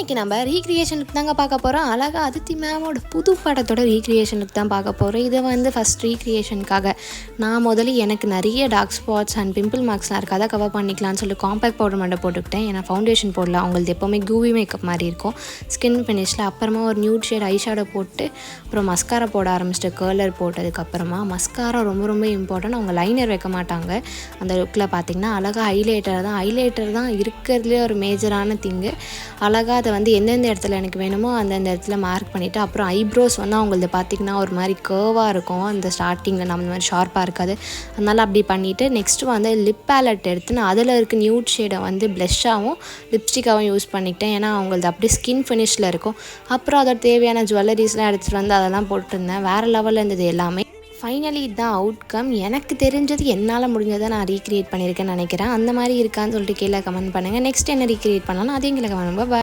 இன்றைக்கி நம்ம recreation look தாங்க பார்க்க போகிறோம். அழகாக அதித்தி மேமோட புது படத்தோட ரீக்ரியேஷன் லுக் தான் பார்க்க போகிறோம். இதை வந்து ஃபஸ்ட் ரீக்ரியேஷனுக்காக நான் முதல்ல எனக்கு நிறைய டார்க் ஸ்பாட்ஸ் அண்ட் பிம்பிள் மார்க்ஸ்லாம் இருக்குது, அதை கவர் பண்ணிக்கலாம்னு சொல்லி காம்பேக்ட் பவுடர் மட்டும் போட்டுக்கிட்டேன். ஏன்னா ஃபவுண்டேஷன் போடல, அவங்களுக்கு எப்போவுமே கூவி மேக்கப் மாதிரி இருக்கும் ஸ்கின் ஃபினிஷில். அப்புறமா ஒரு நியூட் ஷேட் ஐ ஷேடோ போட்டு அப்புறம் மஸ்காரா போட ஆரம்பிச்சிட்டு கர்லர் போட்டதுக்கப்புறமா மஸ்காரா ரொம்ப ரொம்ப இம்பார்ட்டன்ட். அவங்க லைனர் வைக்க மாட்டாங்க அந்த லுக்கில். பார்த்திங்கன்னா அழகாக ஹைலைட்டர் தான் இருக்கிறதுலே ஒரு மேஜரான திங்கு. அழகாக அதை வந்து எந்தெந்த இடத்துல எனக்கு வேணுமோ அந்தந்த இடத்துல மார்க் பண்ணிவிட்டு அப்புறம் ஐப்ரோஸ் வந்து அவங்களது பார்த்திங்கன்னா ஒரு மாதிரி கர்வாக இருக்கும், அந்த ஸ்டார்டிங்கில் நம்ம மாதிரி ஷார்ப்பாக இருக்காது. அதனால் அப்படி பண்ணிவிட்டு நெக்ஸ்ட்டு வந்து லிப் பேலட் எடுத்து நான் அதில் இருக்க நியூட் ஷேடை வந்து ப்ளஷ்ஷாகவும் லிப்ஸ்டிக்காகவும் யூஸ் பண்ணிக்கிட்டேன். ஏன்னா அவங்களது அப்படியே ஸ்கின் ஃபினிஷில் இருக்கும். அப்புறம் அதோட தேவையான ஜுவல்லரிஸ்லாம் எடுத்துகிட்டு வந்து அதெல்லாம் போட்டிருந்தேன். வேறு லெவலில் இருந்தது எல்லாமே. ஃபைனலி இதுதான் அவுட்கம். எனக்கு தெரிஞ்சது என்னால் முடிஞ்சதை நான் ரீக்ரியேட் பண்ணியிருக்கேன்னு நினைக்கிறேன். அந்த மாதிரி இருக்கான்னு சொல்லிட்டு கீழே கமெண்ட் பண்ணுங்கள். நெக்ஸ்ட் என்ன ரீக்ரியேட் பண்ணலாம் அதையும் கீழே கமெண்ட் பண்ணுங்கள்.